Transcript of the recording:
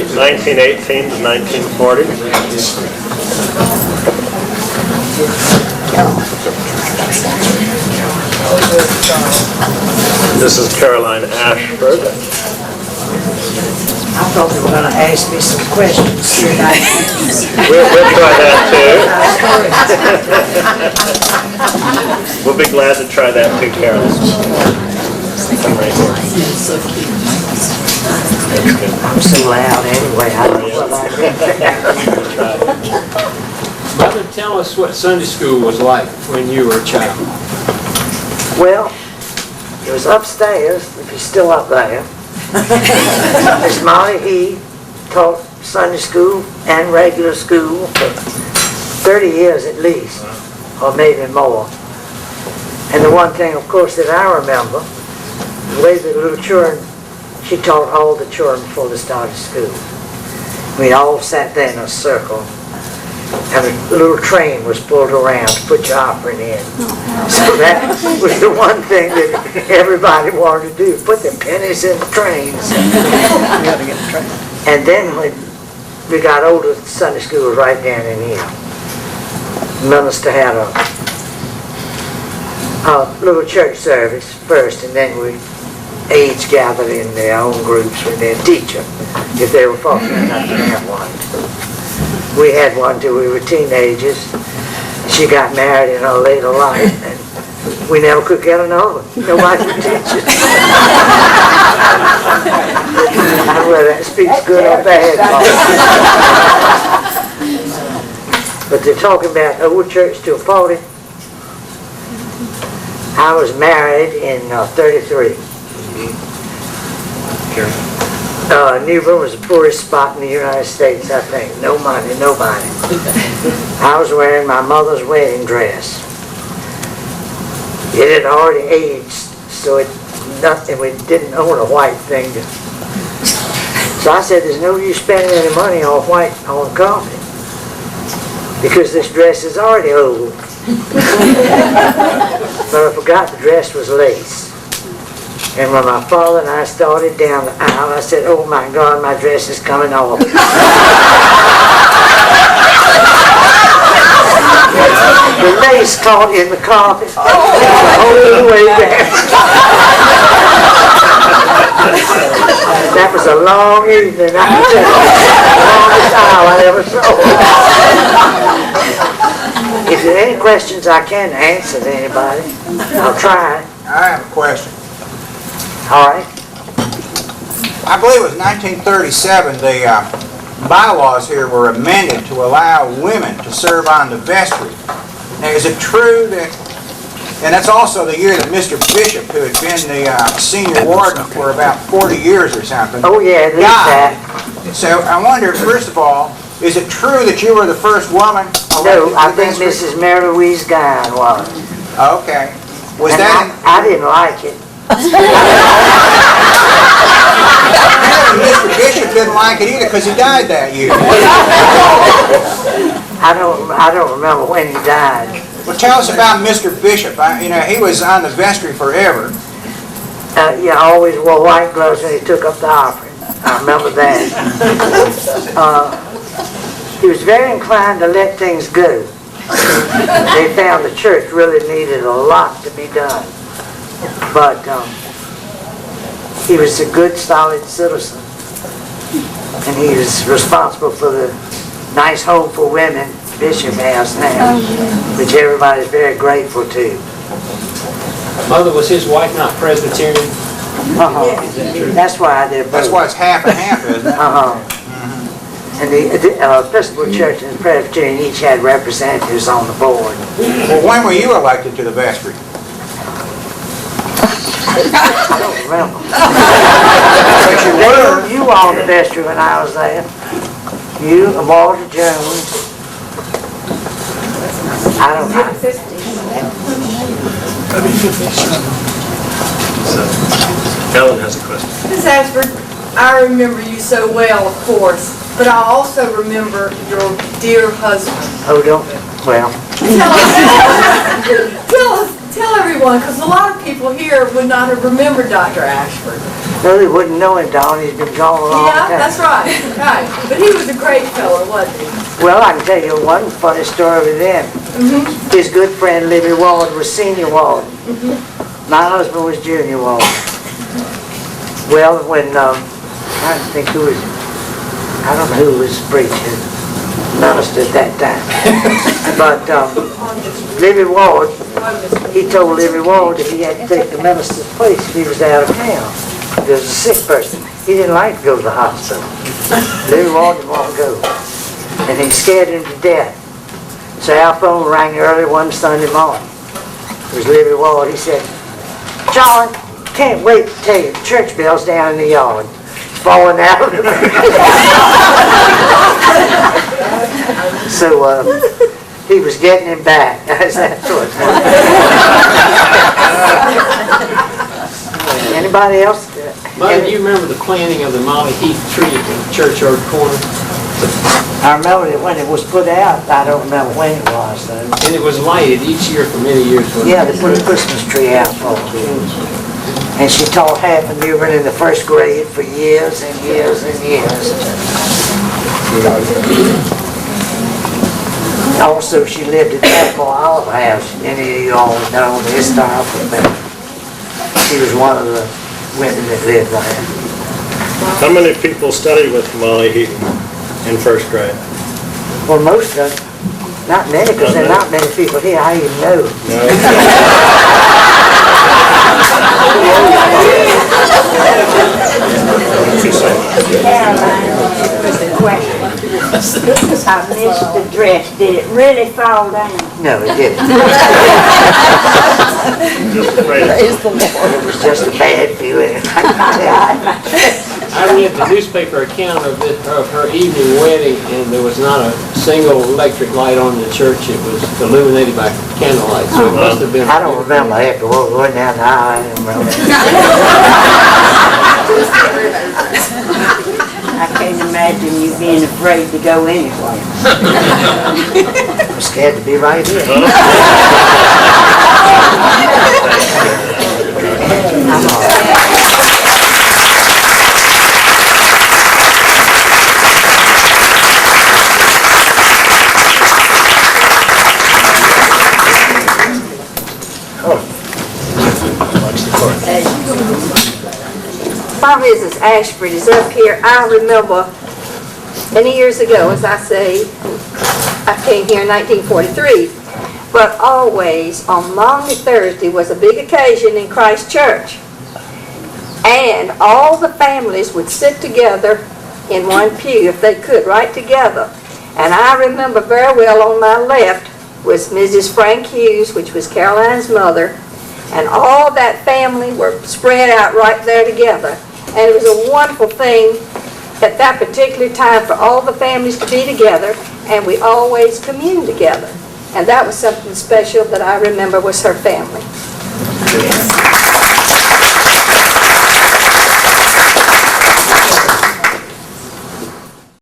1918 to 1940. This is Caroline Ashford. I thought they were going to ask me some questions. We'll try that too. We'll be glad to try that too, Carolyn. Come right here. I'm so loud anyway. I don't know what I Mother, tell us what Sunday school was like when you were a child. Well, it was upstairs, if you're still up there. Miss Molly He taught Sunday school and regular school for 30 years at least, or maybe more. And the one thing, of course, that I remember, the way the little children, she taught all the children before they started school. We all sat there in a circle, and a little train was pulled around to put your offering in. So that was the one thing that everybody wanted to do, put the pennies in the trains. And then when we got older, Sunday school was right down in here. The minister had a little church service first, and then we each gathered in their own groups with their teacher, if they were fortunate enough to have one. We had one till we were teenagers. She got married in her later life, and we never could get another one. Nobody would teach it. I don't know whether that speaks good or bad. But they're talking about old church till 40. I was married in 33. New Bern was the poorest spot in the United States, I think. No money, nobody. I was wearing my mother's wedding dress. It had already aged, so we didn't own a white thing. So I said, there's no use spending any money on white on carpet, because this dress is already old. But I forgot the dress was lace. And when my father and I started down the aisle, I said, oh my God, my dress is coming off. The lace caught in the carpet all the way down. That was a long evening. I can tell you, the longest aisle I ever saw. If there are any questions I can answer to anybody, I'll try. I have a question. All right. I believe it was 1937, the bylaws here were amended to allow women to serve on the vestry. Now, is it true that, and that's also the year that Mr. Bishop, who had been the senior warden for about 40 years or something, Oh yeah, there's died. that. So I wonder, first of all, is it true that you were the first woman No, elected to I the think vestry? Mrs. Mary Louise Guyon was. Okay. Was And that I didn't like it. Mr. Bishop didn't like it either because he died that year. I don't remember when he died. Well, tell us about Mr. Bishop. He was on the vestry forever. Yeah, I always wore white gloves when he took up the offering. I remember that. He was very inclined to let things go. They found the church really needed a lot to be done. But he was a good, solid citizen. And he was responsible for the nice home for women Bishop has now, which everybody's very grateful to. Mother, was his wife not Presbyterian? That's why they're both. That's why it's half and half, isn't it? And the Episcopal Church and the Presbyterian each had representatives on the board. Well, when were you elected to the vestry? I don't remember. You were on the vestry when I was there. You and Walter Jones. I don't know. Helen has a question. Miss Ashford, I remember you so well, of course, but I also remember your dear husband. Oh, don't. Well. Tell everyone, because a lot of people here would not have remembered Dr. Ashford. No, they wouldn't know him, Don. He's been gone a long Yeah, time. that's right, right. But he was a great fellow, wasn't he? Well, I can tell you one funny story with him. His good friend, Libby Ward, was Senior Ward. My husband was Junior Ward. Well, when, I don't think who was, I don't know who was preaching, minister at that time. But Libby Ward, he told Libby Ward that he had to take the minister's place if he was out of town. There was a sick person. He didn't like to go to the hospital. Libby Ward didn't want to go. And he scared him to death. So our phone rang early one Sunday morning. It was Libby Ward. He said, "John, can't wait to tell you, the church bell's down in the yard. It's falling out of the So he was getting him back. That's what it was. Anybody else? Mother, do you remember the planting of the Molly Heath tree at the churchyard corner? I remember that when it was put out. I don't remember when it was, though. And it was lighted each year for many years. wasn't Yeah, it? they put a Christmas tree out for it. And she taught half a year in the first grade for years and years and years. Also, she lived at Chapel Olive House. Any of you all know the historical thing. She was one of the women that lived there. How many people studied with Molly Heaton in first grade? Well, most of them. Not many, because there are not many people here. I even know. No? Caroline, was the question. I missed the dress. Did it really fall down? No, it didn't. Just afraid. It was just a bad feeling. I read the newspaper account of her evening wedding, and there was not a single electric light on the church. It was illuminated by candlelight, so it must have been. I don't remember afterward going down the aisle. I don't remember. I can't imagine you being afraid to go anyway. I'm scared to be right here. I'm all right. While Mrs. Ashford is up here, I remember many years ago, as I say, I came here in 1943, but always on Maundy Thursday was a big occasion in Christ Church. And all the families would sit together in one pew, if they could, right together. And I remember very well on my left was Mrs. Frank Hughes, which was Caroline's mother, and all that family were spread out right there together. And it was a wonderful thing at that particular time for all the families to be together, and we always communed together. And that was something special that I remember was her family.